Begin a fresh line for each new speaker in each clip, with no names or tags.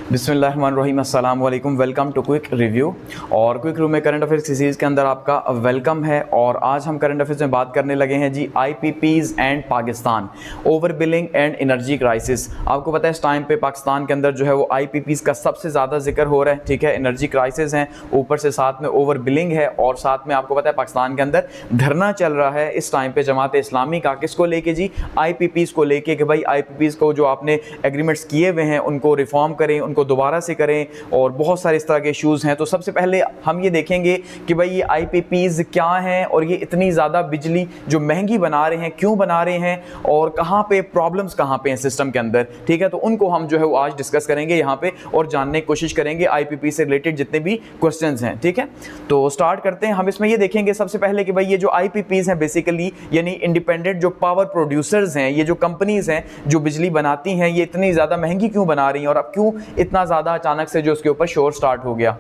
बिस्मिल्लाहिर्रहमानिर्रहीम, अस्सलाम वालेकुम। Welcome to quick review. और क्विक रिव्यू में करंट अफेयर्स की सीरीज़ के अंदर आपका वेलकम है। और आज हम करंट अफेयर्स में बात करने लगे हैं जी IPPs and Pakistan, over billing and energy crisis. आपको पता है इस टाइम पे पाकिस्तान के अंदर जो है वो IPPs का सबसे ज़्यादा जिक्र हो रहा है, ठीक है। एनर्जी क्राइसिस हैं, ऊपर से साथ में ओवर बिलिंग है, और साथ में आपको पता है पाकिस्तान के अंदर धरना चल रहा है इस टाइम पे जमात इस्लामी का। किसको लेके जी? IPPs को लेके कि भाई IPPs को जो आपने एग्रीमेंट्स किए हुए हैं उनको रिफॉर्म करें, उनको दोबारा से करें, और बहुत सारे इस तरह के इश्यूज़ हैं। तो सबसे पहले हम ये देखेंगे कि भाई ये IPPs क्या हैं और ये इतनी ज़्यादा बिजली जो महंगी बना रहे हैं क्यों बना रहे हैं, और कहाँ पे प्रॉब्लम्स कहाँ पे हैं सिस्टम के अंदर, ठीक है। तो उनको हम जो है वो आज डिस्कस करेंगे यहाँ पे और जानने की कोशिश करेंगे IPP से रिलेटेड जितने भी क्वेश्चंस हैं, ठीक है। तो स्टार्ट करते हैं। हम इसमें ये देखेंगे सबसे पहले कि भाई ये जो IPPs हैं बेसिकली यानी इंडिपेंडेंट जो पावर प्रोड्यूसर्स हैं, ये जो कंपनीज हैं जो बिजली बनाती हैं, ये इतनी ज़्यादा महंगी क्यों बना रही हैं और अब क्यों इतना ज़्यादा अचानक से जो उसके ऊपर शोर स्टार्ट हो गया।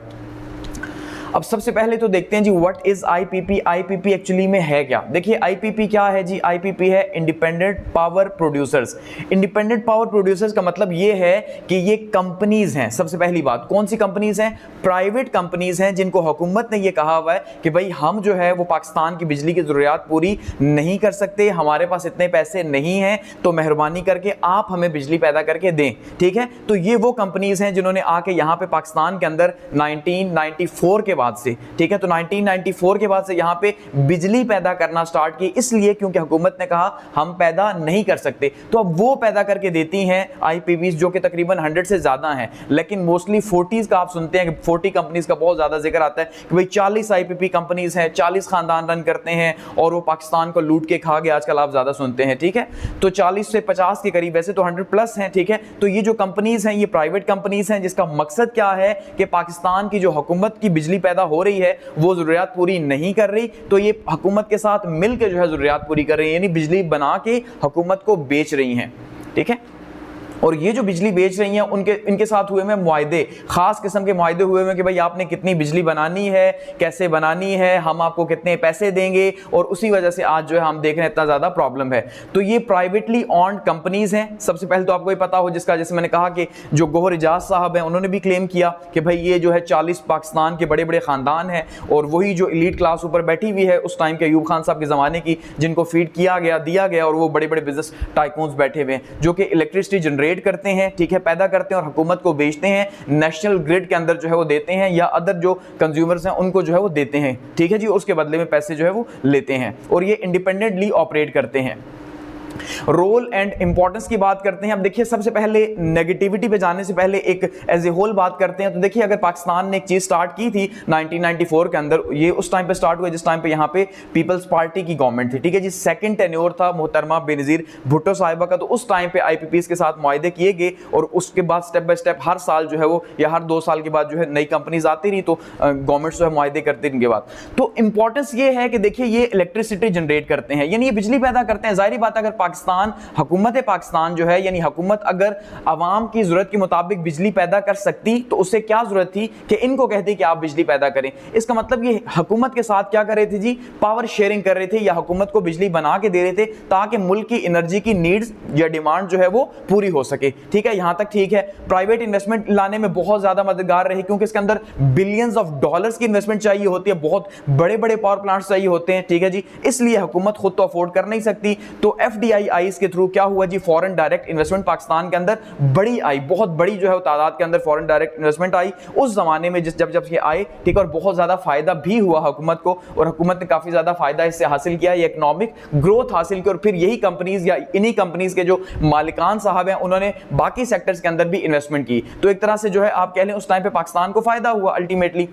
अब सबसे पहले तो देखते हैं जी what is IPP। IPP actually में है क्या? देखिए IPP क्या है जी? IPP है independent power producers. Independent power producers का मतलब ये है कि ये कंपनीज हैं। सबसे पहली बात, कौन सी कंपनीज हैं? प्राइवेट कंपनीज हैं जिनको हुकूमत ने ये कहा हुआ है कि भाई हम जो है वो पाकिस्तान की बिजली की ज़रूरियात पूरी नहीं कर सकते, हमारे पास इतने पैसे नहीं हैं, तो मेहरबानी करके आप हमें बिजली पैदा करके दें, ठीक है। तो ये वो कंपनीज हैं जिन्होंने आके यहाँ पे पाकिस्तान के अंदर 1994 के बाद से, ठीक है, तो 1994 के बाद से यहाँ पे बिजली पैदा करना स्टार्ट की, इसलिए क्योंकि हुकूमत ने कहा हम पैदा नहीं कर सकते। तो अब वो पैदा करके देती हैं IPPs जो कि तकरीबन 100 से ज्यादा हैं, लेकिन मोस्टली 40s का आप सुनते हैं कि 40 कंपनीज का बहुत ज्यादा जिक्र आता है कि भाई 40 IPP कंपनीज हैं, 40 खानदान रन करते हैं और वो पाकिस्तान को लूट के खा गए, आजकल आप ज्यादा सुनते हैं, ठीक है। तो 40 से 50 के करीब, वैसे तो 100 प्लस हैं, ठीक है। तो ये जो कंपनीज हैं ये प्राइवेट कंपनीज हैं जिसका मकसद क्या है कि पाकिस्तान की जो हुकूमत की बिजली पैदा हो रही है वो जरूरियात पूरी नहीं कर रही, तो ये हुकूमत के साथ मिलकर जो है जरूरियात पूरी कर रही है, यानी बिजली बना के हुकूमत को बेच रही हैं, ठीक है। और ये जो बिजली बेच रही हैं इनके साथ हुए में मुआहदे, खास किस्म के मुआहदे हुए में कि भाई आपने कितनी बिजली बनानी है, कैसे बनानी है, हम आपको कितने पैसे देंगे, और उसी वजह से आज जो है हम देख रहे हैं इतना ज़्यादा प्रॉब्लम है। तो ये प्राइवेटली ऑन्ड कंपनीज हैं। सबसे पहले तो आपको ये पता हो, जिसका जैसे मैंने कहा कि जो गौहर एजाज साहब हैं उन्होंने भी क्लेम किया कि भाई ये जो है 40 पाकिस्तान के बड़े बड़े ख़ानदान हैं और वही जो एलीट क्लास ऊपर बैठी हुई है उस टाइम के अयूब खान साहब के ज़माने की, जिनको फीड किया गया दिया गया, और वो बड़े बड़े बिजनेस टाइकून्स बैठे हुए हैं जो कि इलेक्ट्रिसिटी जनरेट करते हैं, ठीक है, पैदा करते हैं और हुकूमत को बेचते हैं, नेशनल ग्रिड के अंदर जो है वो देते हैं, या अदर जो कंज्यूमर्स हैं उनको जो है वो देते हैं, ठीक है जी। उसके बदले में पैसे जो है वो लेते हैं, और ये इंडिपेंडेंटली ऑपरेट करते हैं। रोल एंड इंपॉर्टेंस की बात करते हैं। अब देखिए सबसे पहले नेगेटिविटी पे जाने से पहले एक एज ए होल बात करते हैं। तो देखिए अगर पाकिस्तान ने एक चीज स्टार्ट की थी 1994 के अंदर, ये उस टाइम पे स्टार्ट हुआ जिस टाइम पे यहाँ पे पीपल्स पार्टी की गवर्नमेंट थी, ठीक है जी। सेकंड टेन्योर था मोहतरमा बेनजीर भुट्टो साहिबा का, तो उस टाइम पे IPPs के साथ मुआहदे किए गए, और उसके बाद स्टेप बाय स्टेप हर साल जो है वो या हर 2 साल के बाद जो है नई कंपनीज आती रही, तो गवर्नमेंट जो है मुआहदे करते इनके बाद। तो इंपॉर्टेंस ये है कि देखिए ये इलेक्ट्रिसिटी जनरेट करते हैं, यानी ये बिजली पैदा करते हैं। जाहिर बात अगर हुकूमत पाकिस्तान जो है यानी हुकूमत अगर आवाम की जरूरत के मुताबिक बिजली पैदा कर सकती तो उससे क्या जरूरत थी कि इनको कहती कि आप बिजली पैदा करें। इसका मतलब ये हुकूमत के साथ क्या कर रहे थे जी? पावर शेयरिंग कर रहे थे, या हुकूमत को बिजली बना के दे रहे थे ताकि मुल्क की एनर्जी की नीड्स या डिमांड जो है वो पूरी हो सके, ठीक है। यहां तक ठीक है। प्राइवेट इन्वेस्टमेंट लाने में बहुत ज्यादा मददगार रहे, क्योंकि इसके अंदर बिलियंस ऑफ डॉलर्स की इन्वेस्टमेंट चाहिए होती है, बहुत बड़े बड़े पावर प्लांट्स चाहिए होते हैं, ठीक है जी। इसलिए हुकूमत खुद तो अफोर्ड कर नहीं सकती, तो FDI के थ्रू क्या हुआ जी? फॉरेन डायरेक्ट इन्वेस्टमेंट पाकिस्तान के अंदर बड़ी आई, बहुत बड़ी जो है तादाद के अंदर फॉरेन डायरेक्ट इन्वेस्टमेंट आई उस जमाने में जब ये आए, ठीक, और बहुत ज्यादा फायदा भी हुआ हुकूमत को, और हुकूमत ने काफी ज्यादा फायदा इससे हासिल किया, ये इकोनॉमिक ग्रोथ हासिल की, और फिर यही कंपनीज या इन्हीं कंपनीज के जो मालिकान साहब हैं उन्होंने बाकी सेक्टर्स के अंदर भी इन्वेस्टमेंट की। तो एक तरह से जो है आप कह लें उस टाइम पे पाकिस्तान को फायदा हुआ अल्टीमेटली।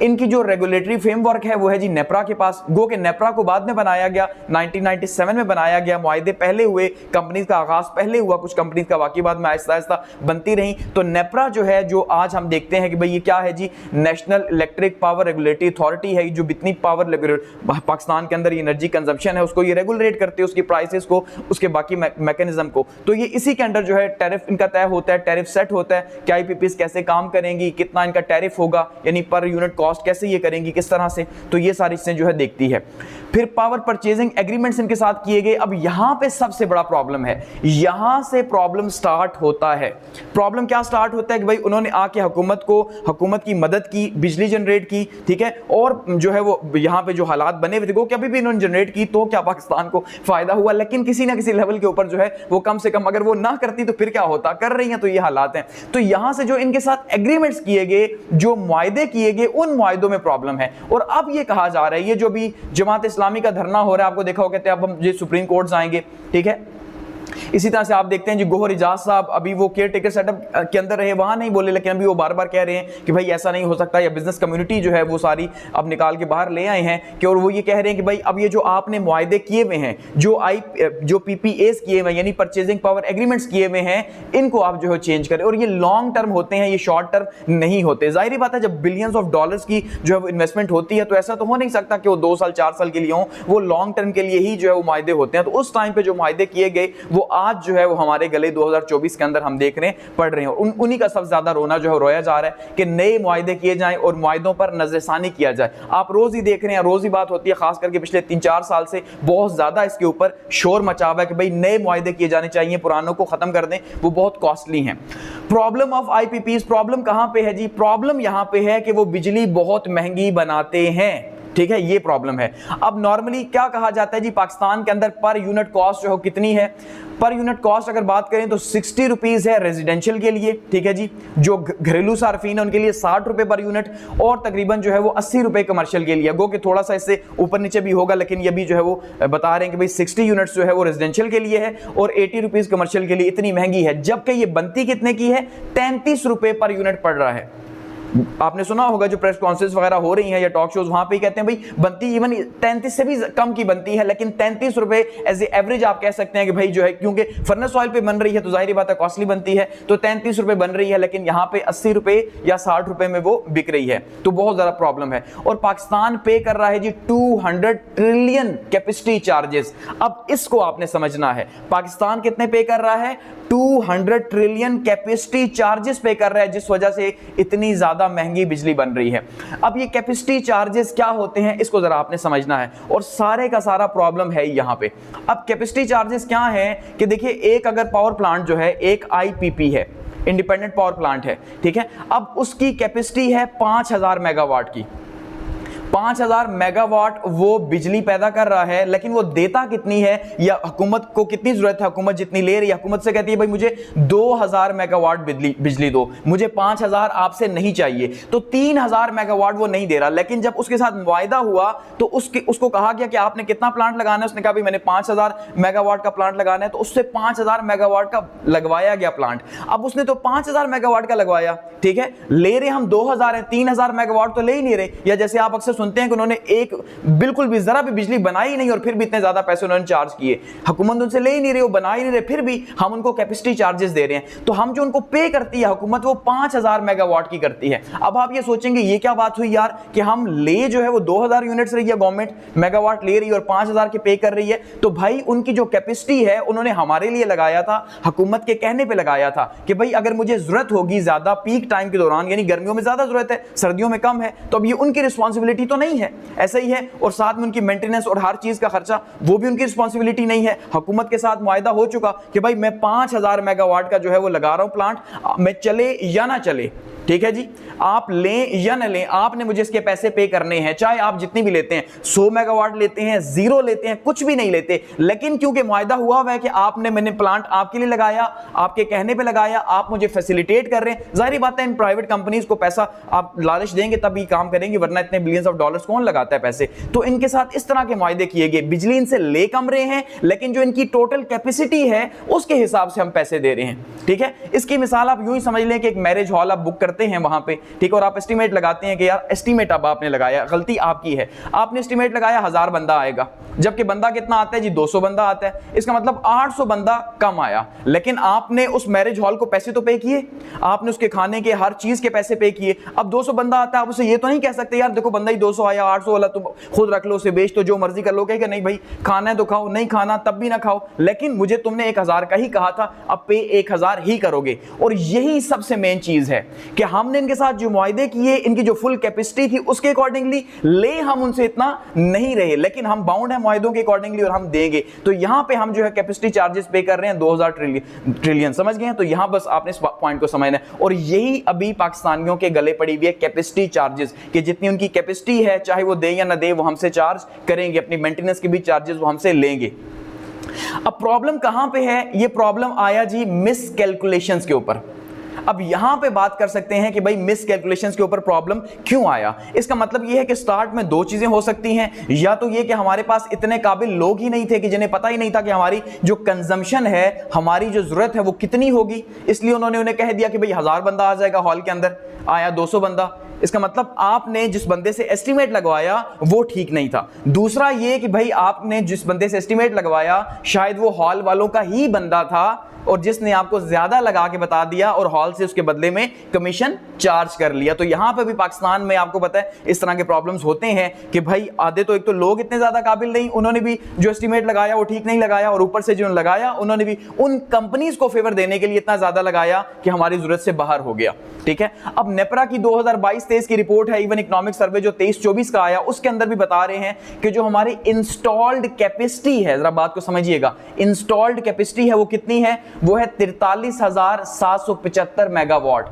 इनकी जो रेगुलेटरी फ्रेमवर्क है वो है जी नेपरा के पास, गो के नेपरा को बाद में बनाया गया, 1997 में बनाया गया, मुआहदे पहले हुए, कंपनीज का आगाज पहले हुआ, कुछ कंपनीज का बाकी बाद में आहिस्ता आहिस्ता बनती रही। तो नेपरा जो है जो आज हम देखते हैं कि भाई ये क्या है जी? National Electric Power Regulatory Authority है, जो जितनी पावर पाकिस्तान के अंदर एनर्जी कंजम्पशन है उसको ये रेगुलेट करते हैं, उसकी प्राइसेस को, उसके बाकी मैकेनिज्म को। तो ये इसी के अंडर जो है टैरिफ इनका तय होता है, टैरिफ सेट होता है कि IPPs कैसे काम करेंगी, कितना इनका टैरिफ होगा, यानी पर यूनिट कॉस्ट कैसे ये करेंगी, किस तरह से, तो ये सारी चीजें जो है देखती है। फिर पावर परचेजिंग एग्रीमेंट्स इनके साथ किए गए। अब यहां पे सबसे बड़ा प्रॉब्लम है। यहां से प्रॉब्लम स्टार्ट होता है। प्रॉब्लम क्या स्टार्ट होता है कि भाई उन्होंने आके हुकूमत की मदद की, बिजली जनरेट की, ठीक है, और जो है वो यहां पे जो हालात बने हुए थे वो कभी भी इन्होंने जनरेट की तो क्या पाकिस्तान को फायदा हुआ, लेकिन किसी ना किसी लेवल के ऊपर जो है वो कम से कम अगर वो ना करती तो फिर क्या होता, कर रही हैं तो ये हालात हैं। तो यहां से जो इनके साथ एग्रीमेंट्स किए गए, जो मुआहदे किए गए, उन मुआहदों में प्रॉब्लम है। और अब ये कहा जा रहा है, ये जो भी जमात इस्लामी का धरना हो रहा है, आपको देखा हो, कहते हैं अब हम ये सुप्रीम कोर्ट आएंगे, ठीक है। इसी तरह से आप देखते हैं जी गोहर इजाज साहब अभी वो केयर टेकर सेटअप के अंदर रहे, वहां नहीं बोले, लेकिन अभी वो बार बार कह रहे हैं कि भाई ऐसा नहीं हो सकता, या बिजनेस कम्युनिटी जो है वो सारी अब निकाल के बाहर ले आए हैं कि, और वो ये कह रहे हैं कि भाई अब ये जो आपने मुआहदे किए हुए हैं, जो पीपीएस किए हुए हैं, यानी परचेजिंग पावर एग्रीमेंट्स किए हुए हैं, इनको आप जो है चेंज करें। और ये लॉन्ग टर्म होते हैं, ये शॉर्ट टर्म नहीं होते। जाहिर बात है जब बिलियंस ऑफ डॉलर्स की जो है इन्वेस्टमेंट होती है तो ऐसा तो हो नहीं सकता कि वो 2 साल 4 साल के लिए हो, वो लॉन्ग टर्म के लिए ही जो है वो मुआहदे होते हैं। तो उस टाइम पे जो मुआहदे किए गए वो आज जो है वो हमारे गले 2024 के अंदर हम देख रहे हैं, पढ़ रहे हैं। और उन्हीं का सबसे ज्यादा रोना जो है रोया जा रहा है कि नए मुआहदे किए जाएं और मुआहदों पर नजरसानी किया जाए। आप रोज ही देख रहे हैं, रोज ही बात होती है, खास करके पिछले 3-4 साल से बहुत ज्यादा इसके ऊपर शोर मचा हुआ है कि भाई नए मुआहदे किए जाने चाहिए, पुरानों को खत्म कर दें, वो बहुत कॉस्टली हैं। प्रॉब्लम ऑफ आईपीपीज, प्रॉब्लम कहां पे है जी? प्रॉब्लम यहां पे है कि वो बिजली बहुत महंगी बनाते हैं, ठीक है, ये प्रॉब्लम है। अब नॉर्मली क्या कहा जाता है जी, पाकिस्तान के अंदर पर यूनिट कॉस्ट जो है कितनी है? पर यूनिट कॉस्ट अगर बात करें तो 60 रुपीज है रेजिडेंशियल के लिए, ठीक है जी। जो घरेलू सार्फिन है उनके लिए 60 रुपए पर यूनिट, और तकरीबन जो है वो 80 रुपए कमर्शियल के लिए। गो कि थोड़ा सा इससे ऊपर नीचे भी होगा, लेकिन ये भी जो है वो बता रहे हैं कि भाई 60 यूनिट्स जो है वो रेजिडेंशियल के लिए है और 80 रुपीज कमर्शियल के लिए। इतनी महंगी है, जबकि ये बनती कितने की है? 33 रुपए पर यूनिट पड़ रहा है। आपने सुना होगा जो प्रेस कॉन्फ्रेंस वगैरह हो रही हैं या टॉक शोज, वहां पे ही कहते हैं भाई बनती इवन 33 से भी कम की बनती है, लेकिन 33 रुपए एज ए एवरेज आप कह सकते हैं कि भाई जो है, क्योंकि फर्नेस ऑयल पे बन रही है तो जाहिर बात है कॉस्टली बनती है, तो 33 रुपए बन रही है, लेकिन यहां पे 80 रुपए या 60 रुपए में वो बिक रही है। तो बहुत ज्यादा प्रॉब्लम है। और पाकिस्तान पे कर रहा है जी 200 ट्रिलियन कैपेसिटी चार्जेस। अब इसको आपने समझना है, पाकिस्तान कितने पे कर रहा है? 200 ट्रिलियन कैपेसिटी चार्जेस पे कर रहा है, जिस वजह से इतनी ज्यादा महंगी बिजली बन रही है। अब ये कैपेसिटी चार्जेस क्या होते हैं, इसको जरा आपने समझना है, और सारे का सारा प्रॉब्लम है यहां पे। अब कैपेसिटी चार्जेस क्या है कि देखिए, एक अगर पावर प्लांट जो है, एक आईपीपी है, इंडिपेंडेंट पावर प्लांट है, ठीक है। अब उसकी कैपेसिटी है 5000 मेगावाट की। 5000 मेगावाट वो बिजली पैदा कर रहा है, लेकिन वो देता कितनी है, या हुकूमत को कितनी जरूरत है? हुकूमत जितनी ले रही है, हुकूमत से कहती है भाई मुझे 2000 मेगावाट बिजली दो, मुझे 5000 आपसे नहीं चाहिए, तो 3000 मेगावाट वो नहीं दे रहा। लेकिन जब उसके साथ मुआहदा हुआ तो उसको कहा गया कि आपने कितना प्लांट लगाना है, उसने कहा भाई मैंने 5000 मेगावाट का प्लांट लगाना है, तो उससे 5000 मेगावाट का लगवाया गया प्लांट। अब उसने तो 5000 मेगावाट का लगवाया, ठीक है, ले रहे हम 2000 है, 3000 मेगावाट तो ले ही नहीं रहे। या जैसे आप अक्सर सुनते हैं कि उन्होंने एक बिल्कुल भी जरा भी बिजली बनाई नहीं और फिर भी इतने ज्यादा पैसे उन्होंने चार्ज किए, हुकूमत उनसे ले ही नहीं रही, वो बना ही नहीं रहे, फिर भी हम उनको कैपेसिटी चार्जेस दे रहे हैं। तो हम जो उनको पे करती है हुकूमत, वो 5000 मेगावाट की करती है। अब आप ये सोचेंगे ये क्या बात हुई यार कि हम ले जो है वो 2000 यूनिट्स रही है, गवर्नमेंट मेगावाट ले रही है और 5000 के पे कर रही है। तो भाई उनकी जो कैपेसिटी है उन्होंने हमारे लिए लगाया था, हुकूमत के कहने पे लगाया था कि भाई अगर मुझे जरूरत होगी ज्यादा पीक टाइम के दौरान, यानी गर्मियों में ज्यादा जरूरत है, सर्दियों में कम है, तो अब ये उनकी रिस्पॉन्सिबिलिटी तो नहीं है, ऐसा ही है। और साथ में उनकी मेंटेनेंस और हर चीज का खर्चा वो भी उनकी रिस्पॉन्सिबिलिटी नहीं है। हुकूमत के साथ मुआहदा हो चुका कि भाई मैं 5000 मेगावाट का जो है वो लगा रहा हूं प्लांट, मैं चले या ना चले, ठीक है जी, आप लें या न लें, आपने मुझे इसके पैसे पे करने हैं, चाहे आप जितनी भी लेते हैं, 100 मेगावाट लेते हैं, 0 लेते हैं, कुछ भी नहीं लेते, लेकिन क्योंकि मुआहदा हुआ हुआ है कि मैंने प्लांट आपके लिए लगाया, आपके कहने पे लगाया, आप मुझे फैसिलिटेट कर रहे हैं। जाहिर बात है इन प्राइवेट कंपनीज को पैसा आप लालच देंगे तब ये काम करेंगे, वरना इतने बिलियंस ऑफ डॉलर्स कौन लगाता है पैसे। तो इनके साथ इस तरह के मुआहदे किए गए, बिजली इनसे ले कम रहे हैं, लेकिन जो इनकी टोटल कैपेसिटी है उसके हिसाब से हम पैसे दे रहे हैं, ठीक है। इसकी मिसाल आप यूं ही समझ लें कि एक मैरिज हॉल आप बुक करते हैं वहां पे, ठीक है, और आप एस्टीमेट लगाते हैं कि यार एस्टीमेट अब आपने लगाया, गलती आपकी है, आपने एस्टीमेट लगाया 1000 बंदा आएगा, जबकि बंदा कितना आता है जी, 200 बंदा आता है, इसका मतलब 800 बंदा कम आया। लेकिन आपने उस मैरिज हॉल को पैसे तो पे किए, आपने उसके खाने के हर चीज के पैसे पे किए। अब 200 बंदा आता है, आप उसे ये तो नहीं कह सकते यार देखो बंदा ही 200 आया, 800 वाला तो खुद रख लो, उसे बेच तो जो मर्जी कर लो, कहेगा नहीं भाई खाना है तो खाओ, नहीं खाना तब भी ना खाओ, लेकिन मुझे तुमने 1000 का ही कहा था, अब पे 1000 ही करोगे। और यही सबसे मेन चीज है कि हमने इनके साथ जो मुआहदे किए, इनकी जो फुल कैपेसिटी थी उसके अकॉर्डिंगली ले हम उनसे इतना नहीं रहे, लेकिन हम बाउंड है मुआहदों के अकॉर्डिंगली और हम देंगे। तो यहां पे हम जो है कैपेसिटी चार्जेस पे कर रहे हैं 2000 ट्रिलियन, समझ गए हैं? तो यहां बस आपने इस पॉइंट को समझना है। और यही अभी पाकिस्तानियों के गले पड़ी हुई है कैपेसिटी चार्जेस, कि जितनी उनकी कैपेसिटी है चाहे वो दे या ना दे वो हमसे चार्ज करेंगे, अपनी मेंटेनेंस के भी चार्जेस वो हमसे लेंगे। अब प्रॉब्लम कहां पे है? ये प्रॉब्लम आया जी मिस कैलकुलेशंस के ऊपर। अब यहां पे बात कर सकते हैं कि भाई मिस कैलकुलेशंस के ऊपर प्रॉब्लम क्यों आया। इसका मतलब यह है कि स्टार्ट में दो चीजें हो सकती हैं, या तो ये कि हमारे पास इतने काबिल लोग ही नहीं थे कि जिन्हें पता ही नहीं था कि हमारी जो कंजम्पशन है, हमारी जो जरूरत है वो कितनी होगी, इसलिए उन्होंने उन्हें कह दिया कि भाई 1000 बंदा आ जाएगा हॉल के अंदर, आया 200 बंदा। इसका मतलब आपने जिस बंदे से एस्टिमेट लगवाया वो ठीक नहीं था। दूसरा ये कि भाई आपने जिस बंदे से एस्टिमेट लगवाया शायद वो हॉल वालों का ही बंदा था और जिसने आपको ज्यादा लगा के बता दिया और हॉल से उसके बदले में कमीशन चार्ज कर लिया। तो यहां पे भी पाकिस्तान में आपको पता है इस तरह के प्रॉब्लम्स होते हैं कि भाई आधे तो एक तो लोग इतने ज्यादा काबिल नहीं, उन्होंने भी जो एस्टिमेट लगाया वो ठीक नहीं लगाया, और ऊपर से जो लगाया उन्होंने भी उन कंपनीज को फेवर देने के लिए इतना ज्यादा लगाया कि हमारी जरूरत से बाहर हो गया। ठीक है, अब नेपरा की 2022-23 की रिपोर्ट है, इवन इकोनॉमिक सर्वे जो 23-24 का आया उसके अंदर भी बता रहे हैं कि जो हमारी इंस्टॉल्ड कैपेसिटी है, जरा बात को समझिएगा, इंस्टॉल्ड कैपेसिटी है वो कितनी है? वो है 43,775 मेगावाट।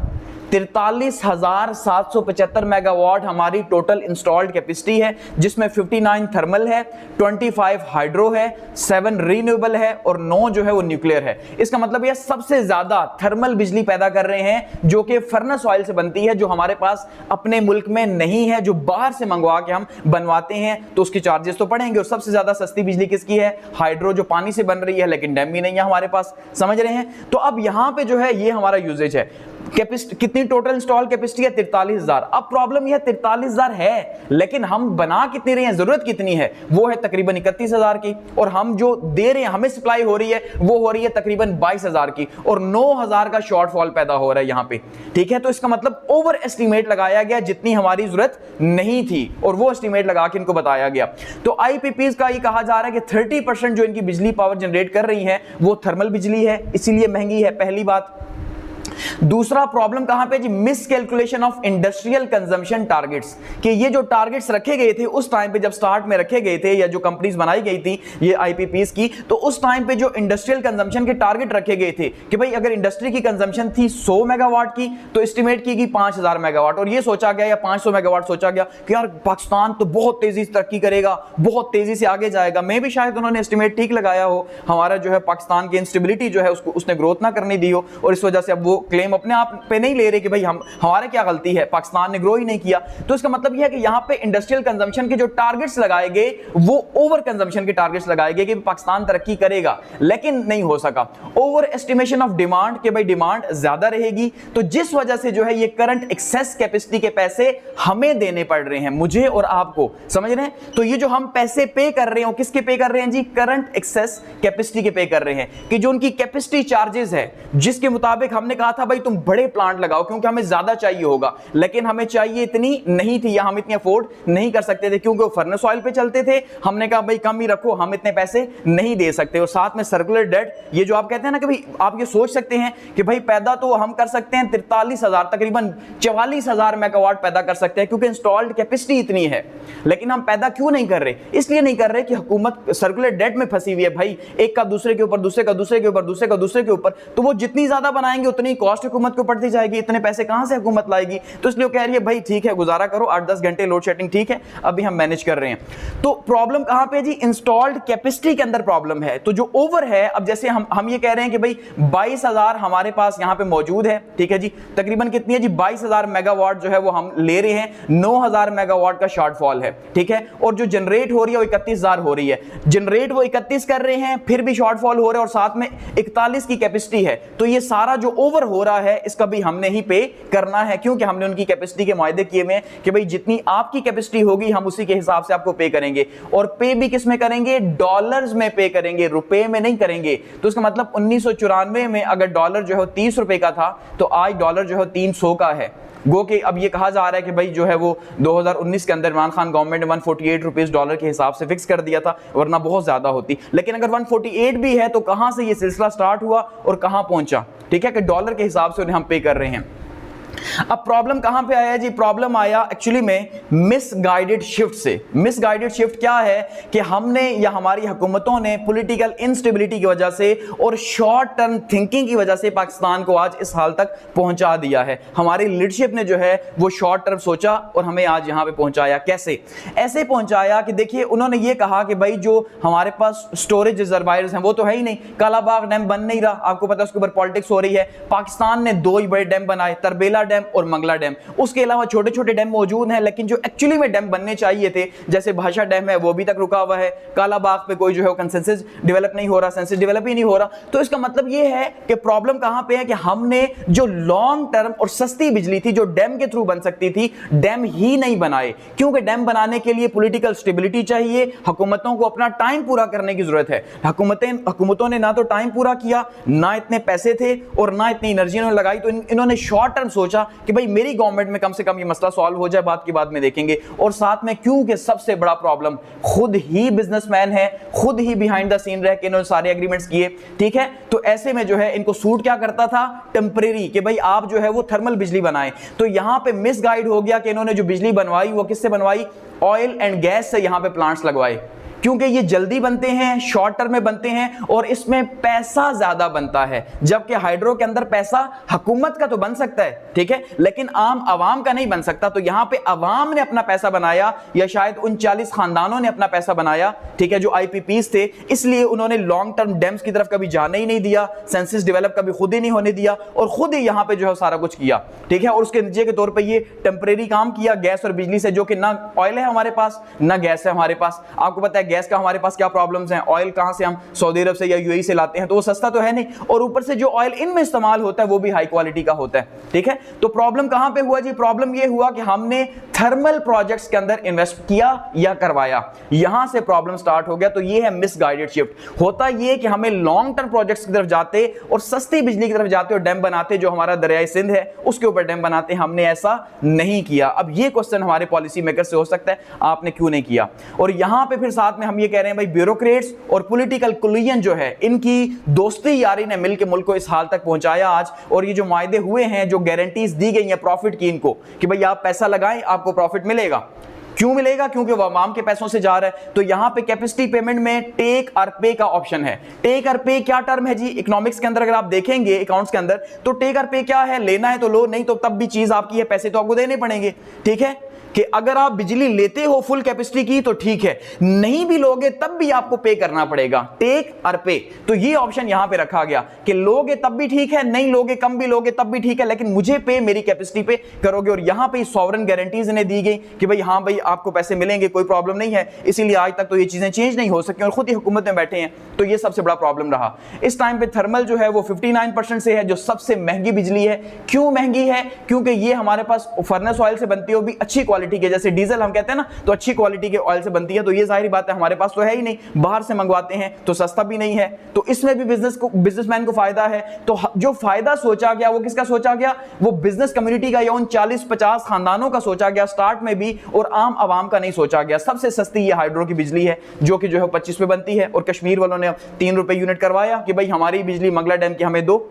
43,775 मेगावाट हमारी टोटल इंस्टॉल्ड कैपेसिटी है, जिसमें 59 थर्मल है, 25 हाइड्रो है, 7 रीन्यूएबल है और 9 जो है वो न्यूक्लियर है। इसका मतलब यह सबसे ज्यादा थर्मल बिजली पैदा कर रहे हैं जो कि फर्नेस ऑयल से बनती है, जो हमारे पास अपने मुल्क में नहीं है, जो बाहर से मंगवा के हम बनवाते हैं, तो उसकी चार्जेस तो पड़ेंगे। और सबसे ज्यादा सस्ती बिजली किसकी है? हाइड्रो, जो पानी से बन रही है लेकिन डैम भी नहीं है हमारे पास, समझ रहे हैं? तो अब यहां पे जो है ये हमारा यूजेज है। कैपेसिटी कितनी टोटल इंस्टॉल कैपेसिटी है? 43,000। अब प्रॉब्लम यह 43,000 है, लेकिन हम बना कितनी रहे हैं, जरूरत कितनी है? वो है तकरीबन 31,000 की, और हम जो दे रहे हैं, हमें सप्लाई हो रही है वो हो रही है तकरीबन 22,000 की, और 9,000 का शॉर्टफॉल पैदा हो रहा है यहां पे। ठीक है, तो इसका मतलब ओवर एस्टिमेट लगाया गया, जितनी हमारी जरूरत नहीं थी, और वो एस्टिमेट लगा के इनको बताया गया। तो आईपीपीज का ये कहा जा रहा है कि 30% जो इनकी बिजली पावर जनरेट कर रही है वो थर्मल बिजली है, इसीलिए महंगी है, पहली बात। दूसरा प्रॉब्लम कहां पे जी? Miss calculation of industrial consumption targets, कि ये जो टारगेट्स रखे गए थे उस टाइम पे, जब स्टार्ट में रखे गए थे या जो कंपनीज बनाई गई थी ये आईपीपीज की, तो उस टाइम पे जो इंडस्ट्रियल कंजम्पशन के टारगेट रखे गए थे कि भाई अगर इंडस्ट्री की कंजम्पशन थी 100 मेगावाट की तो एस्टिमेट की गई 5000 मेगावाट, और ये सोचा गया या 500 मेगावाट सोचा गया कि यार पाकिस्तान तो बहुत तेजी से तरक्की करेगा, बहुत तेजी से आगे जाएगा। मैं भी शायद उन्होंने एस्टिमेट ठीक लगाया हो, हमारा जो है पाकिस्तान की इंस्टेबिलिटी जो है उसको उसने ग्रोथ ना करने दी हो, और इस वजह से अब वो क्लेम अपने आप पे नहीं ले रहे कि भाई हमारे क्या गलती है, पाकिस्तान ने ग्रो ही नहीं किया। तो इसका मतलब यह है कि यहां पे इंडस्ट्रियल कंजम्पशन के जो टारगेट्स लगाए गए वो ओवर कंजम्पशन के टारगेट्स लगाए गए कि पाकिस्तान तरक्की करेगा, लेकिन नहीं हो सका। ओवर एस्टिमेशन ऑफ डिमांड, कि भाई डिमांड ज्यादा रहेगी, तो जिस वजह से जो है ये करंट एक्सेस कैपेसिटी के पैसे हमें देने पड़ रहे हैं, मुझे और आपको, समझ रहे हैं? तो ये जो हम पैसे पे कर रहे हैं, किसके पे कर रहे हैं जी? करंट एक्सेस कैपेसिटी के पे कर रहे हैं, कि जो उनकी कैपेसिटी चार्जेस है, जिसके मुताबिक हमने कहा था भाई तुम बड़े प्लांट लगाओ क्योंकि हमें ज्यादा चाहिए होगा, लेकिन हमें चाहिए इतनी नहीं थी या हम इतनी अफोर्ड नहीं कर सकते थे क्योंकि वो फर्नेस ऑयल पे चलते थे। हमने कहा भाई कम ही रखो, हम इतने पैसे नहीं दे सकते। और साथ में सर्कुलर डेट, ये जो आप कहते हैं ना कि भाई आप ये सोच सकते हैं कि भाई पैदा तो हम कर सकते हैं 43,000, तकरीबन 44,000 मेगावाट पैदा कर सकते हैं क्योंकि इंस्टॉल्ड कैपेसिटी इतनी है, लेकिन हम पैदा क्यों नहीं कर रहे? इसलिए नहीं कर रहे कि हुकूमत सर्कुलर डेट में फंसी हुई है भाई, एक का दूसरे के ऊपर, दूसरे का दूसरे के ऊपर, दूसरे का दूसरे के ऊपर, तो वो जितनी ज्यादा बनाएंगे उतनी कॉस्ट हुकूमत को पड़ती जाएगी, इतने पैसे कहां से हुकूमत लाएगी? तो इसलिए कह रही है भाई ठीक है गुजारा करो, 8-10 घंटे लोड शेडिंग ठीक है, अभी हम मैनेज कर रहे हैं। तो प्रॉब्लम कहां पे जी? इंस्टॉल्ड कैपेसिटी के अंदर प्रॉब्लम है। तो जो ओवर है, अब जैसे हम ये कह रहे हैं कि भाई 22,000 हमारे पास यहां पे मौजूद है, ठीक है जी, तकरीबन कितनी है जी? 22,000 मेगावाट जो है वो हम ले रहे हैं, 9,000 मेगावाट का शॉर्टफॉल है, ठीक है, और जो जनरेट हो रही है वो 31,000 हो रही है, जनरेट वो 31 कर रहे हैं, फिर भी शॉर्टफॉल हो रहा है, और साथ में 41 की कैपेसिटी है। तो ये सारा जो ओवर हो रहा है इसका भी हमने ही पे करना है, क्योंकि हमने उनकी कैपेसिटी के मुआहदे किए हुए हैं कि भाई जितनी आपकी कैपेसिटी होगी हम उसी के हिसाब से आपको पे करेंगे, और पे भी किस में करेंगे? डॉलर्स में पे करेंगे, रुपए में नहीं करेंगे। तो इसका मतलब 1994 में अगर डॉलर जो है 30 रुपए का था तो आज डॉलर जो है 300 का है। गो कि अब ये कहा जा रहा है कि भाई जो है वो 2019 के अंदर इमरान खान गवर्नमेंट ने 148 रुपीस डॉलर के हिसाब से फिक्स कर दिया था, वरना बहुत ज्यादा होती। लेकिन अगर 148 भी है तो कहां से ये सिलसिला स्टार्ट हुआ और कहां पहुंचा? ठीक है, कि डॉलर के हिसाब से उन्हें हम पे कर रहे हैं। अब प्रॉब्लम कहां पे आया जी? प्रॉब्लम आया एक्चुअली में मिसगाइडेड शिफ्ट से। मिसगाइडेड शिफ्ट क्या है कि हमने या हमारी हुकूमतों ने पॉलिटिकल इंस्टेबिलिटी की वजह से और शॉर्ट टर्म थिंकिंग की वजह से पाकिस्तान को आज इस हाल तक पहुंचा दिया है। हमारी लीडरशिप ने जो है वो शॉर्ट टर्म सोचा और हमें आज यहां पे पहुंचाया। कैसे? ऐसे पहुंचाया कि देखिए, उन्होंने ये कहा कि भाई जो हमारे पास स्टोरेज रिजर्वायर्स हैं वो तो है ही नहीं, कालाबाग डैम बन नहीं रहा, आपको पता है उसके ऊपर पॉलिटिक्स हो रही है। पाकिस्तान ने दो ही बड़े डैम बनाए, तरबेला डैम और मंगला डैम। उसके अलावा छोटे छोटे डैम मौजूद हैं, लेकिन जो एक्चुअली में डैम बनने चाहिए थे, जैसे भाषा डैम है वो अभी तक रुका हुआ है, कालाबाग पे कोई जो है कंसेंसस डेवलप नहीं हो रहा, सेंसस डेवलप ही नहीं हो रहा। तो इसका मतलब ये है कि प्रॉब्लम कहां पे है कि हमने जो लॉन्ग टर्म और सस्ती बिजली थी जो डैम के थ्रू बन सकती थी, डैम ही नहीं बनाए। क्योंकि डैम बनाने के लिए पॉलिटिकल स्टेबिलिटी चाहिए, हुकूमतों को अपना टाइम पूरा करने की जरूरत है। हुकूमतों ने ना तो टाइम पूरा किया, ना इतने पैसे थे और ना इतनी एनर्जी इन्होंने लगाई। तो इन्होंने शॉर्ट टर्म सोचा कि भाई मेरी गवर्नमेंट में कम से कम ये मसला सॉल्व हो जाए, बात की बाद में देखेंगे। और साथ में क्योंकि सबसे बड़ा प्रॉब्लम खुद ही बिजनेसमैन है, खुद ही बिहाइंड द सीन रह के इन्होंने सारे एग्रीमेंट्स किए, ठीक है। तो ऐसे में जो है इनको सूट क्या करता था? टेम्परेरी, कि भाई आप जो है वो थर्मल बिजली बनाएं। तो यहां पे मिसगाइड हो गया कि इन्होंने जो बिजली बनवाई वो किससे बनवाई? ऑयल एंड गैस से यहां पे प्लांट्स लगवाए, क्योंकि ये जल्दी बनते हैं, शॉर्ट टर्म में बनते हैं और इसमें पैसा ज्यादा बनता है। जबकि हाइड्रो के अंदर पैसा हुकूमत का तो बन सकता है, ठीक है, लेकिन आम आवाम का नहीं बन सकता। तो यहां पे आवाम ने अपना पैसा बनाया, या शायद उन 40 खानदानों ने अपना पैसा बनाया, ठीक है, जो आईपीपीज थे। इसलिए उन्होंने लॉन्ग टर्म डैम्स की तरफ कभी जाने ही नहीं दिया, सेंसस डेवलप कभी खुद ही नहीं होने दिया और खुद ही यहां पे जो है सारा कुछ किया, ठीक है। और उसके नतीजे के तौर पर ये टेम्परेरी काम किया गैस और बिजली से, जो कि ना ऑयल है हमारे पास ना गैस है हमारे पास। आपको पता है गैस का हमारे पास क्या प्रॉब्लम्स हैं, ऑयल कहां से हम सऊदी अरब से या यूएई से लाते हैं, तो वो सस्ता तो है नहीं, और ऊपर से जो ऑयल इनमें इस्तेमाल होता है वो भी हाई क्वालिटी का होता है, ठीक है। तो प्रॉब्लम कहां पे हुआ जी? प्रॉब्लम ये हुआ कि हमने थर्मल प्रोजेक्ट्स के अंदर इन्वेस्ट किया या करवाया, यहां से प्रॉब्लम स्टार्ट हो गया। तो ये है मिसगाइडेड शिफ्ट। होता ये कि हमें लॉन्ग टर्म प्रोजेक्ट्स की तरफ जाते और सस्ती बिजली की तरफ जाते और डैम बनाते, जो हमारा दरियाई सिंध है उसके ऊपर डैम बनाते, हमने ऐसा नहीं किया। अब ये क्वेश्चन हमारे पॉलिसी मेकर से हो सकता है, आपने क्यों नहीं किया? और यहां पे फिर साथ में हम ये कह रहे हैं भाई ब्यूरोक्रेट्स और पॉलिटिकल कोलिजन जो है, इनकी दोस्ती यारी ने मिलकर मुल्क को इस हाल तक पहुंचाया आज। और ये जो मायदे हुए हैं, जो गारंटीज दी गई हैं प्रॉफिट की इनको, कि भाई आप पैसा लगाएं आपको प्रॉफिट मिलेगा। क्यों मिलेगा? क्योंकि वो आवाम के पैसों से जा रहा है। तो यहां पे कैपेसिटी पेमेंट में टेक और पे का ऑप्शन है। टेक और पे क्या टर्म है जी? इकोनॉमिक्स के अंदर अगर आप देखेंगे अकाउंट्स के अंदर, तो टेक और पे क्या है? लेना है तो लो, नहीं तो तब भी चीज आपकी है, पैसे तो आपको देने पड़ेंगे, ठीक है। कि अगर आप बिजली लेते हो फुल कैपेसिटी की तो ठीक है, नहीं भी लोगे तब भी आपको पे करना पड़ेगा, टेक और पे। तो ये ऑप्शन यहां पे रखा गया कि लोगे तब भी ठीक है, नहीं लोगे कम भी लोगे तब भी ठीक है, लेकिन मुझे पे मेरी कैपेसिटी पे करोगे। और यहां पे सॉवरेन गारंटीज इन्हें दी गई कि भाई हां भाई आपको पैसे मिलेंगे, कोई प्रॉब्लम नहीं है। इसीलिए आज तक तो ये चीजें चेंज नहीं हो सकी और खुद ही हुकूमत में बैठे हैं। तो ये सबसे बड़ा प्रॉब्लम रहा। इस टाइम पे थर्मल जो है वो 59% से है, जो सबसे महंगी बिजली है। क्यों महंगी है? क्योंकि ये हमारे पास फर्नेस ऑयल से बनती है, वो भी अच्छी क्वालिटी के, जैसे डीजल हम कहते हैं ना, तो अच्छी क्वालिटी के ऑयल से बनती है। तो ये जाहिर बात है हमारे पास तो है ही नहीं, बाहर से मंगवाते हैं तो सस्ता भी नहीं है। तो इसमें भी बिजनेसमैन को फायदा है। तो जो फायदा सोचा गया वो किसका सोचा गया? वो बिजनेस कम्युनिटी का या उन 40-50 खानदानों का सोचा गया स्टार्ट में भी, और आम आवाम का नहीं सोचा गया। सबसे सस्ती ये हाइड्रो की बिजली है, जो कि जो है 25 पे बनती है, और कश्मीर वालों ने 3 रुपए यूनिट करवाया कि भाई हमारी बिजली मंगला डैम की हमें दो।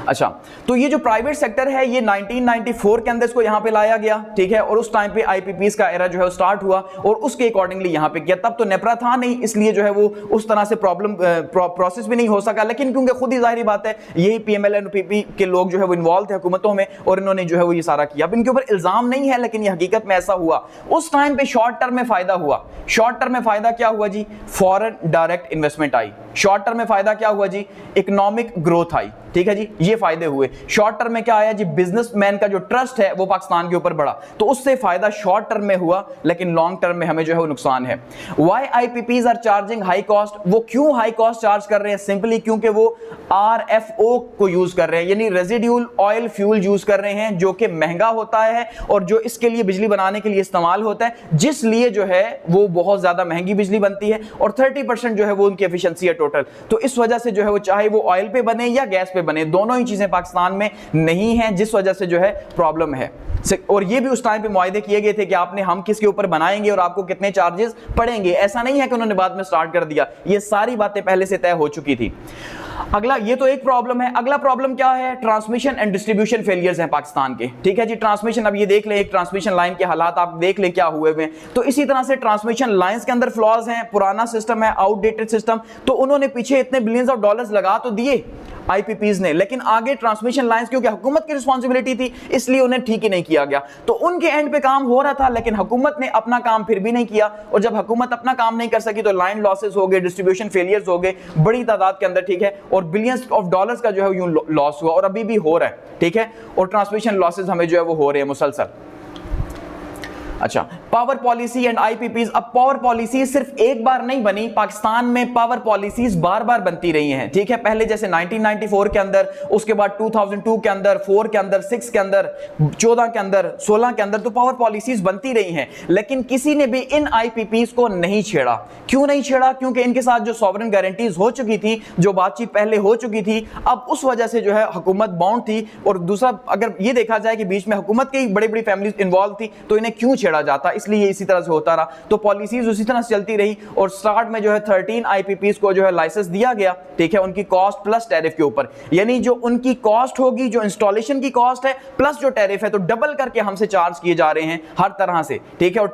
अच्छा, तो ये जो प्राइवेट सेक्टर है ये 1994 के अंदर इसको यहां पे लाया गया, ठीक है। और उस टाइम पे आईपीपीएस का एरा जो है स्टार्ट हुआ और उसके अकॉर्डिंगली यहां पे किया। तब तो नेपरा था नहीं, इसलिए जो है वो उस तरह से प्रोसेस भी नहीं हो सका। लेकिन क्योंकि खुद ही जाहिर बात है यही पीएमएल एंड पीपी के लोग जो है वो इन्वॉल्व थे हुकूमतों में, और इन्होंने जो है वो ये सारा किया। अब इनके ऊपर इल्जाम नहीं है, लेकिन ये हकीकत में ऐसा हुआ। उस टाइम पे शॉर्ट टर्म में फायदा हुआ। शॉर्ट टर्म में फायदा क्या हुआ जी? फॉरेन डायरेक्ट इन्वेस्टमेंट आई। शॉर्ट टर्म में फायदा क्या हुआ जी? इकोनॉमिक ग्रोथ आई, ठीक है जी, ये फायदे हुए। शॉर्ट टर्म में क्या आया जी? बिजनेसमैन का जो ट्रस्ट है वो पाकिस्तान के ऊपर बढ़ा, तो उससे फायदा शॉर्ट टर्म में हुआ, लेकिन लॉन्ग टर्म में हमें जो है वो नुकसान है। Why IPPs are charging high cost? वो क्यों हाई कॉस्ट चार्ज कर रहे हैं? सिंपली क्योंकि वो आरएफओ को यूज कर रहे हैं, यानी रेजिड्यूल ऑयल फ्यूल यूज कर रहे हैं, जो कि महंगा होता है और जो इसके लिए बिजली बनाने के लिए इस्तेमाल होता है, जिसलिए जो है वो बहुत ज्यादा महंगी बिजली बनती है। और 30% जो है वो उनकी एफिशिएंसी है टोटल। तो इस वजह से जो है वो चाहे वो ऑयल पे बने या गैस पे बने, दोनों ही चीजें पाकिस्तान में नहीं है, जिस वजह से जो है प्रॉब्लम है। और ये भी उस टाइम पे मुआहदे किए गए थे कि आपने हम किसके ऊपर बनाएंगे और आपको कितने चार्जेस पड़ेंगे। ऐसा नहीं है कि उन्होंने बाद में स्टार्ट कर दिया, ये सारी बातें पहले से तय हो चुकी थी। अगला, ये तो एक प्रॉब्लम है। अगला प्रॉब्लम क्या है? ट्रांसमिशन एंड डिस्ट्रीब्यूशन फेलियर्स हैं पाकिस्तान के। ठीक है जी, ट्रांसमिशन, अब ये देख ले एक ट्रांसमिशन लाइन के हालात आप देख ले क्या हुए हुए। तो इसी तरह से ट्रांसमिशन लाइंस के अंदर फ्लॉज हैं, पुराना सिस्टम है, आउटडेटेड सिस्टम। तो उन्होंने पीछे इतने बिलियंस ऑफ डॉलर्स लगा तो दिए आईपीपीज ने, लेकिन आगे ट्रांसमिशन लाइंस क्योंकि हुकूमत की रिस्पांसिबिलिटी थी इसलिए उन्हें ठीक ही नहीं किया गया। तो उनके एंड पे काम हो रहा था, लेकिन हुकूमत ने अपना काम फिर भी नहीं किया। और जब हुकूमत अपना काम नहीं कर सकी तो लाइन लॉसेस हो गए, डिस्ट्रीब्यूशन फेलियर्स हो गए बड़ी तादाद के अंदर। ठीक है, और बिलियंस ऑफ डॉलर्स का जो है यूं लॉस हुआ और अभी भी हो रहा है। ठीक है, और ट्रांसमिशन लॉसेस हमें जो है वो हो रहे हैं मुसलसल। अच्छा, पावर पॉलिसी एंड आईपीपीज। अब पावर पॉलिसी सिर्फ एक बार नहीं बनी, पाकिस्तान में पावर पॉलिसीज बार बार बनती रही हैं। ठीक है, पहले जैसे 1994 के अंदर, उसके बाद 2002 के अंदर, 4 के अंदर, 6 के अंदर, 14 के अंदर, 16 के अंदर, तो पावर पॉलिसीज बनती रही हैं। लेकिन किसी ने भी इन आईपीपीज को नहीं छेड़ा। क्यों नहीं छेड़ा? क्योंकि इनके साथ जो सॉवरेन गारंटीज हो चुकी थी, जो बातचीत पहले हो चुकी थी, अब उस वजह से जो है हुकूमत बाउंड थी। और दूसरा, अगर ये देखा जाए कि बीच में हुकूमत की बड़ी बड़ी फैमिली इन्वॉल्व थी तो इन्हें क्यों छेड़ा जाता, इसलिए इसी तरह से होता रहा। तो पॉलिसीज उसी तरह से चलती रही और स्टार्ट में जो है 13 आईपीपीज को जो है लाइसेंस दिया गया। ठीक है, उनकी कॉस्ट प्लस टैरिफ के ऊपर, यानी जो उनकी कॉस्ट होगी, जो इंस्टॉलेशन की कॉस्ट है प्लस जो टैरिफ है, तो डबल करके हमसे चार्ज किए जा रहे हैं हर तरह से। ठीक है, और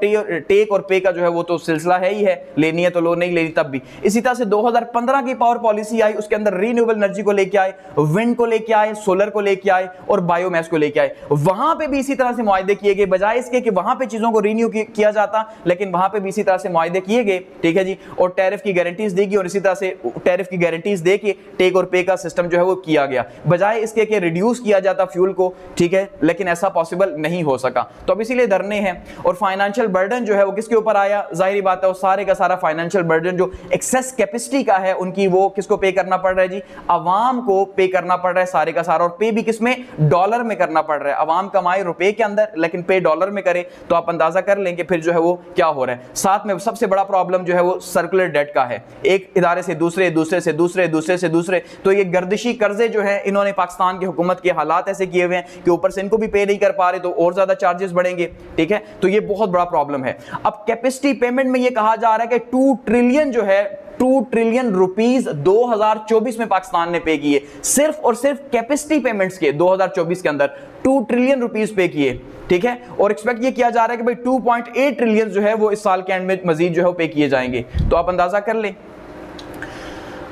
टेक और पे का जो है वो तो सिलसिला है ही है, लेनी है तो लो, नहीं लेनी तब भी। इसी तरह से 2015 की पावर पॉलिसी आई, उसके अंदर रीन्यूएबल एनर्जी को लेके आए, विंड को लेके आए, सोलर को लेके आए और बायोमास को लेके आए। वहां पे भी इसी तरह से मुआहदे किए गए, बजाय इसके कि वहां पे चीजों को रिन्यू किया जाता, लेकिन वहां पे भी इसी तरह से मुआहदे किए गए। ठीक है जी, और टैरिफ की गारंटीज देगी और इसी तरह से टैरिफ की गारंटीज देके टेक और पे का सिस्टम जो है वो किया गया, बजाय इसके कि रिड्यूस किया जाता फ्यूल को। ठीक है, लेकिन ऐसा पॉसिबल नहीं हो सका, तो अब इसीलिए धरने हैं। और फाइनेंशियल बर्डन जो है वो किसके ऊपर आया? जाहिर बात है वो सारे का सारा फाइनेंशियल बर्डन जो एक्सेस कैपेसिटी का है उनकी, वो किसको पे करना पड़ रहा है जी? अवाम को पे करना पड़ रहा है सारे का सारा। और पे भी किसमें? डॉलर में करना पड़ रहा है। अवाम कमाए रुपए के अंदर लेकिन पे डॉलर में करे, तो आप अंदाजा कर लेंगे फिर जो है वो क्या हो रहा है। साथ में सबसे बड़ा प्रॉब्लम जो है वो सर्कुलर डेट का है, एक इदारे से दूसरे, दूसरे से दूसरे, दूसरे से दूसरे। तो ये गर्दिशी कर्जे जो है इन्होंने पाकिस्तान की हुकूमत के हालात ऐसे किए हुए हैं कि ऊपर से इनको भी पे नहीं कर पा रहे तो और ज्यादा चार्जेस बढ़ेंगे। ठीक है, तो ये बहुत बड़ा प्रॉब्लम है। अब कैपेसिटी पेमेंट में ये कहा जा रहा है कि 2 ट्रिलियन जो है, 2 ट्रिलियन रुपीस 2024 में पाकिस्तान ने पे किए, सिर्फ और सिर्फ कैपेसिटी पेमेंट्स के 2024 के अंदर 2 ट्रिलियन रुपीस पे किए। ठीक है, और एक्सपेक्ट ये किया जा रहा है कि भाई 2.8 ट्रिलियन जो है वो इस साल के एंड में मजीद जो है पे किए जाएंगे, तो आप अंदाजा कर लें।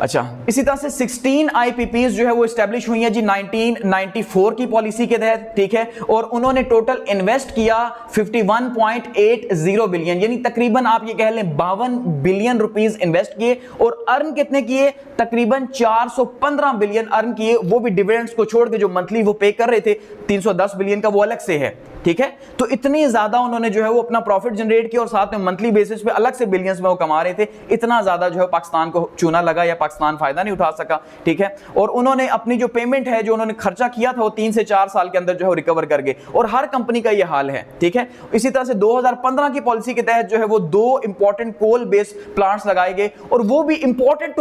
अच्छा, इसी तरह से 16 आईपीपीज जो है वो एस्टैब्लिश हुई है जी 1994 की पॉलिसी के तहत। ठीक है, और उन्होंने टोटल इन्वेस्ट किया 51.80 बिलियन, यानी तकरीबन आप ये कह लें 52 बिलियन रुपीस इन्वेस्ट किए। और अर्न कितने किए? तकरीबन 415 बिलियन अर्न किए, वो भी डिविडेंड्स को छोड़ के। जो मंथली वो पे कर रहे थे 310 बिलियन का, वो अलग से है। ठीक है, तो इतनी ज्यादा उन्होंने जो है वो अपना प्रॉफिट जनरेट किया और साथ में मंथली बेसिस पे अलग से बिलियंस में वो कमा रहे थे। इतना ज्यादा जो है पाकिस्तान को चूना लगा या पाकिस्तान फायदा नहीं उठा सका। ठीक है, और उन्होंने अपनी जो पेमेंट है, जो उन्होंने खर्चा किया था, वो 3 से 4 साल के अंदर जो है रिकवर कर गए। और हर कंपनी का ये हाल है। ठीक है, इसी तरह से 2015 की पॉलिसी के तहत जो है वो 2 इंपॉर्टेंट कोल बेस्ड प्लांट्स लगाए गए, और वो भी इंपॉर्टेंट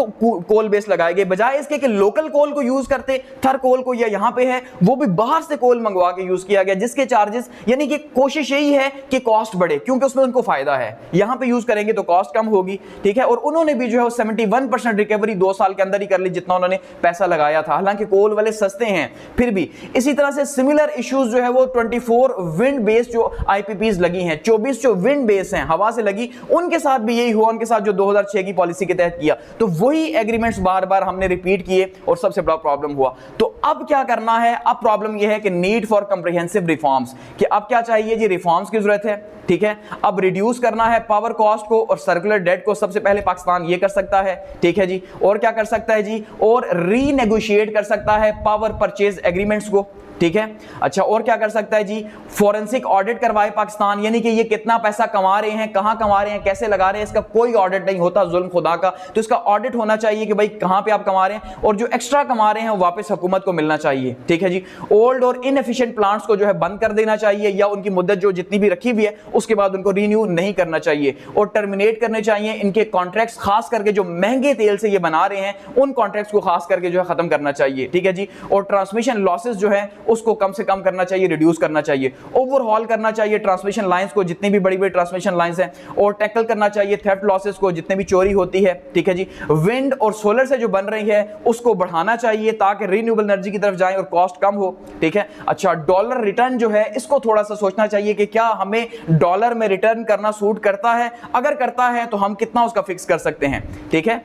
कोल बेस्ड लगाए गए, बजाय इसके कि लोकल कोल को यूज करते, थर कोल को, या यहां पे है वो भी बाहर से कोल मंगवा के यूज किया गया, जिसके चार्जेस, यानी कि कोशिश यही है कि कॉस्ट बढ़े क्योंकि उसमें उनको फायदा है। यहां पे यूज करेंगे तो कॉस्ट कम होगी। ठीक है, और उन्होंने भी जो है 71% रिकवरी 2 साल के अंदर ही कर ली जितना उन्होंने पैसा लगाया था, हालांकि कोल वाले सस्ते हैं फिर भी। इसी तरह से सिमिलर इश्यूज जो है वो 24 विंड बेस्ड जो आईपीपीज लगी हैं, 24 जो विंड बेस हैं, हवा से लगी, उनके साथ भी यही हुआ, उनके साथ जो 2006 की पॉलिसी के तहत किया। तो वही एग्रीमेंट्स बार बार हमने रिपीट किए और सबसे बड़ा प्रॉब्लम हुआ। तो अब क्या करना है? अब प्रॉब्लम यह है कि नीड फॉर कंप्रिहेंसिव रिफॉर्म्स, कि अब क्या चाहिए जी? रिफॉर्म्स की जरूरत है। ठीक है, अब रिड्यूस करना है पावर कॉस्ट को और सर्कुलर डेट को। सबसे पहले पाकिस्तान ये कर सकता है। ठीक है जी, और क्या कर सकता है जी? और रीनेगोशिएट कर सकता है पावर परचेज एग्रीमेंट्स को। ठीक है, अच्छा, और क्या कर सकता है जी? फॉरेंसिक ऑडिट करवाए पाकिस्तान, यानी कि ये कितना पैसा कमा रहे हैं, कहां कमा रहे हैं, कैसे लगा रहे हैं, इसका कोई ऑडिट नहीं होता, जुल्म खुदा का। तो इसका ऑडिट होना चाहिए कि भाई कहां पे आप कमा रहे हैं, और जो एक्स्ट्रा कमा रहे हैं वो वापस हुकूमत को मिलना चाहिए। ठीक है जी, ओल्ड और इनएफिशिएंट प्लांट्स को जो है बंद कर देना चाहिए, या उनकी मुद्दत जो जितनी भी रखी हुई है उसके बाद उनको रीन्यू नहीं करना चाहिए, और टर्मिनेट करने चाहिए इनके कॉन्ट्रैक्ट्स, खास करके जो महंगे तेल से ये बना रहे हैं उन कॉन्ट्रैक्ट्स को खास करके जो है खत्म करना चाहिए। ठीक है जी, और ट्रांसमिशन लॉसेस जो है उसको कम से कम करना चाहिए, रिड्यूस करना चाहिए, ओवरहॉल करना चाहिए ट्रांसमिशन लाइंस को, जितनी भी बड़ी बड़ी ट्रांसमिशन लाइंस हैं, और टैकल करना चाहिए थेफ्ट लॉसेस को, जितने भी चोरी होती है, ठीक है जी। विंड और सोलर से जो बन रही है उसको बढ़ाना चाहिए ताकि रिन्यूएबल एनर्जी की तरफ जाएं और कॉस्ट कम हो, ठीक है। अच्छा, डॉलर रिटर्न जो है इसको थोड़ा सा सोचना चाहिए कि क्या हमें डॉलर में रिटर्न करना सूट करता है, अगर करता है तो हम कितना उसका फिक्स कर सकते हैं, ठीक है।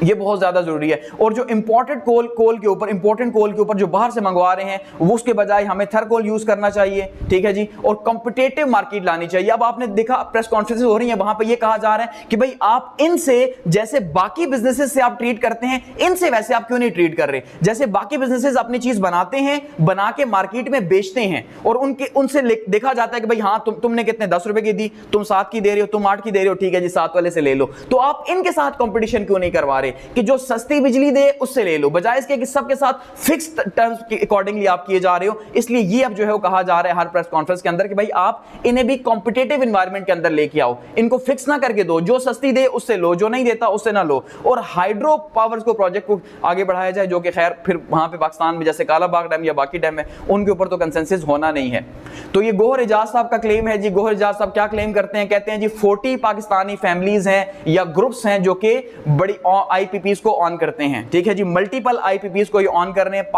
ये बहुत ज्यादा जरूरी है। और जो इंपोर्टेड कोल के ऊपर जो बाहर से मंगवा रहे हैं वो उसके बजाय हमें थर्कोल यूज करना चाहिए, ठीक है जी। और कॉम्पिटिटिव मार्केट लानी चाहिए। अब आपने देखा प्रेस कॉन्फ्रेंसेस हो रही है, वहां पे ये कहा जा रहा है कि भाई आप इनसे जैसे बाकी बिजनेसेस से आप ट्रीट करते हैं, इनसे वैसे आप क्यों नहीं ट्रीट कर रहे। जैसे बाकी बिजनेसेस अपनी चीज बनाते हैं, बना के मार्केट में बेचते हैं और उनसे देखा जाता है कि भाई हाँ तुमने कितने 10 रुपए की दी, तुम 7 की दे रहे हो, तुम 8 की दे रहे हो, ठीक है जी 7 वाले से ले लो। तो आप इनके साथ कंपटीशन क्यों नहीं करवा रहे कि जो सस्ती बिजली दे उससे ले लो, बजाय इसके कि सबके साथ फिक्स्ड टर्म्स के अकॉर्डिंगली आप किए जा रहे हो। इसलिए ये अब जो है वो कहा जा रहा है हर प्रेस कॉन्फ्रेंस के अंदर कि भाई आप इन्हें भी कॉम्पिटिटिव एनवायरनमेंट के अंदर लेके आओ, इनको फिक्स ना करके दो, जो सस्ती दे उससे लो, जो नहीं देता उससे ना लो। और हाइड्रो पावर्स को प्रोजेक्ट को आगे बढ़ाया जाए, जो कि खैर फिर वहां पे पाकिस्तान में जैसे कालाबाग डैम या बाकी डैम है उनके ऊपर तो कंसेंसस होना नहीं है। तो ये गोहर एजाज साहब का क्लेम है जी। गोहर एजाज साहब क्या क्लेम करते हैं, कहते हैं जी 40 पाकिस्तानी फैमिलीज हैं या ग्रुप्स हैं जो कि बड़ी आईपीपीज को ऑन करते हैं, ठीक है जी। मल्टीपल आईपीपीज को ये ऑन कर रहे हैं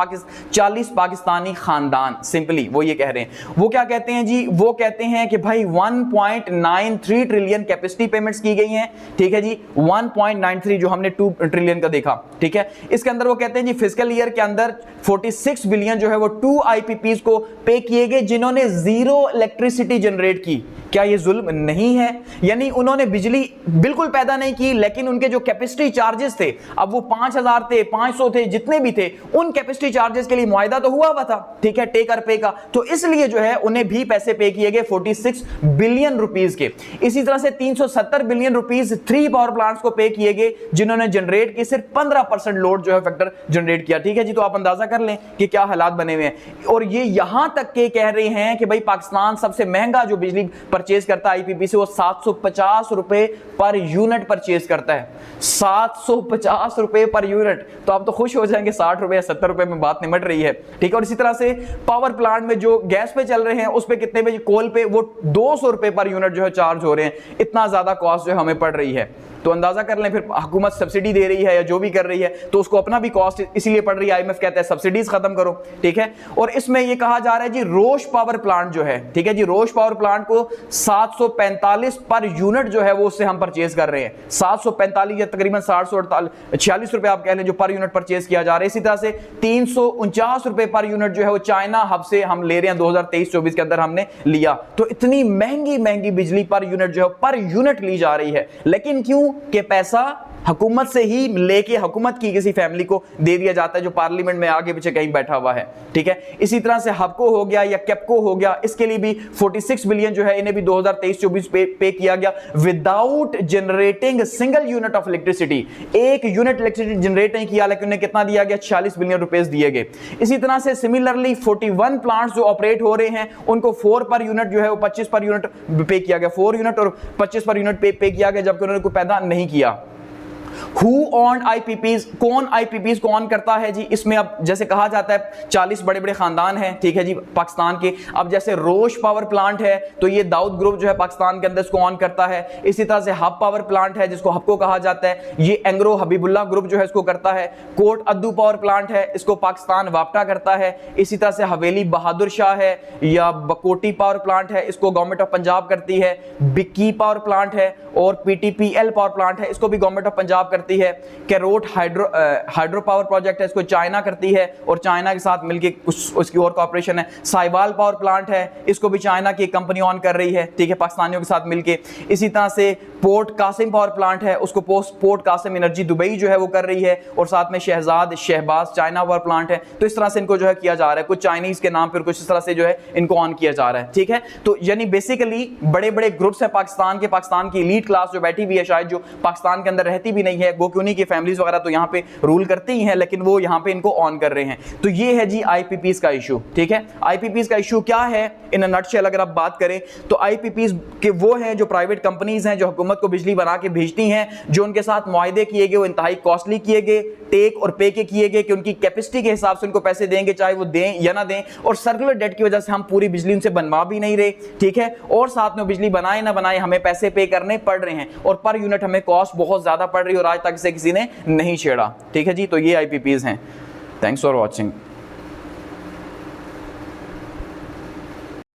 40 पाकिस्तानी खानदान, सिंपली वो ये कह रहे हैं। वो क्या कहते हैं जी, वो कहते हैं कि भाई 1.93 ट्रिलियन कैपेसिटी पेमेंट्स की गई हैं, ठीक है जी। 1.93 जो हमने 2 ट्रिलियन का देखा, ठीक है। इसके अंदर वो कहते हैं जी फिजिकल ईयर के अंदर 46 बिलियन जो है वो 2 आईपीपीज को पे किए गए जिन्होंने जीरो इलेक्ट्रिसिटी जनरेट की। क्या ये जुल्म नहीं है? यानी उन्होंने बिजली बिल्कुल पैदा नहीं की, लेकिन उनके जो कैपेसिटी चार्जेस थे, अब वो 5000 थे, 500 थे, जितने भी थे, उन कैपेसिटी चार्जेस के लिए मुआहदा तो हुआ था, ठीक है, टेक और पे का। तो इसलिए जो है उन्हें भी पैसे पे किए गए 46 बिलियन रुपीस के। इसी तरह से 370 बिलियन रुपीस 3 पावर प्लांट्स को पे किए गए जिन्होंने जनरेट की सिर्फ 15% लोड जो है फैक्टर जनरेट किया, ठीक है जी। तो आप अंदाजा कर लें कि क्या हालात बने हुए हैं। और ये यहां तक के कह रहे हैं कि भाई पाकिस्तान सबसे महंगा जो बिजली परचेज करता है आईपीपी से वो 750 रुपए पर यूनिट परचेज करता है। 750 रुपए पर यूनिट। तो आप तो खुश हो जाएंगे, 60 रुपए या 70 रुपए में बात निमट रही है, ठीक है। और इसी तरह से पावर प्लांट में जो गैस पे चल रहे हैं उस पे कितने पे, कोल पे वो 200 रुपए पर यूनिट जो है चार्ज हो रहे हैं। इतना ज्यादा कॉस्ट जो हमें पड़ रही है। तो अंदाजा कर लें, फिर हुकूमत सब्सिडी दे रही है या जो भी कर रही है तो उसको अपना भी कॉस्ट इसीलिए पड़ रही है। आईएमएफ कहता है सब्सिडीज खत्म करो, ठीक है। और इसमें यह कहा जा रहा है जी रोश पावर प्लांट जो है, ठीक है जी, रोश पावर प्लांट को 745 पर यूनिट जो है वो उससे हम परचेज कर रहे हैं। 745 या तकरीबन 46 रुपए आप कह लें जो पर यूनिट परचेज किया जा रहा है। इसी तरह से 349 रुपए पर यूनिट जो है वो चाइना हब से हम ले रहे हैं, 2023-24 के अंदर हमने लिया। तो इतनी महंगी बिजली पर यूनिट जो है पर यूनिट ली जा रही है। लेकिन क्यों? कि पैसा हुकूमत से ही लेके हुकूमत की किसी फैमिली को दे दिया जाता है जो पार्लियामेंट में आगे पीछे कहीं बैठा हुआ है, ठीक है। इसी तरह से हबको हो गया या केपको हो गया, इसके लिए भी 46 बिलियन जो है इन्हें भी 2023-24 पे किया गया without generating single unit of electricity. एक यूनिट इलेक्ट्रिसिटी जनरेट नहीं किया, लेकिन उन्हें कितना दिया गया? 46 बिलियन रुपए दिए गए। इसी तरह से सिमिलरली 41 प्लांट्स जो ऑपरेट हो रहे हैं उनको 4 पर यूनिट जो है वो 25 पर यूनिट पे किया गया, 4 यूनिट और 25 पर यूनिट पे किया गया, जबकि उन्होंने कोई पैदा नहीं किया। Who owned IPPs? कौन IPPs को ऑन करता है जी? इसमें अब जैसे कहा जाता है 40 बड़े बड़े खानदान हैं, ठीक है जी, पाकिस्तान के। अब जैसे रोश पावर प्लांट है तो ये दाऊद ग्रुप जो है पाकिस्तान के अंदर इसको ऑन करता है। इसी तरह से हब पावर प्लांट है जिसको हबको कहा जाता है, ये एंग्रो हबीबुल्लाह ग्रुप जो है इसको करता है। कोट अद्दू पावर प्लांट है, इसको पाकिस्तान वापटा करता है। इसी तरह से हवेली बहादुर शाह है या बकोटी पावर प्लांट है, इसको गवर्नमेंट ऑफ पंजाब करती है। बिक्की पावर प्लांट है और PTPL पावर प्लांट है, इसको भी गवर्नमेंट ऑफ पंजाब करती है। कैरोट हाइड्रो पावर प्रोजेक्ट है, इसको चाइना करती है और चाइना के साथ मिलकर उसकी और कॉर्पोरेशन है। साइवाल पावर प्लांट है, इसको भी चाइना की कंपनी ऑन कर रही है, ठीक है, पाकिस्तानियों के साथ मिलकर। इसी तरह से पोर्ट कासिम पावर प्लांट है, उसको पोर्ट कासिम एनर्जी दुबई जो है वो कर रही है और साथ में शहबाज चाइना पावर प्लांट है। तो इस तरह से इनको जो है किया जा रहा है, कुछ चाइनीज के नाम पर, कुछ इस तरह से जो है इनको ऑन किया जा रहा है, ठीक है। तो यानी बेसिकली बड़े बड़े ग्रुप्स हैं पाकिस्तान की एलीट क्लास जो बैठी हुई है, शायद जो पाकिस्तान के अंदर रहती भी नहीं है, वो क्यों नहीं कि फैमिलीज वगैरह तो यहाँ पे रूल करते ही हैं, लेकिन वो यहाँ पे इनको ऑन कर रहे हैं। तो ये है जी आईपीपीज का इशू। ठीक है, आईपीपीज का इशू क्या है इन अ नटशेल अगर आप बात करें तो आईपीपीज के वो हैं जो प्राइवेट कंपनीज हैं जो हुकूमत को बिजली बना के भेजती हैं, जो उनके साथ मुआहदे किए गए वो इंतहाई कॉस्टली किए गए, टेक और पे के किए गए कि उनकी कैपेसिटी के हिसाब से उनको पैसे देंगे चाहे वो दें या ना दें, और सर्कुलर डेट की वजह से हम पूरी बिजली उनसे बनवा भी नहीं रहे। ठीक है, और साथ में बिजली बनाए ना बनाए हमें पैसे पे करने पड़ रहे हैं और पर यूनिट हमें कॉस्ट बहुत ज्यादा पड़ रही है और आज तक इसे किसी ने नहीं छेड़ा। ठीक है जी, तो ये आईपीपीज हैं। Thanks for watching.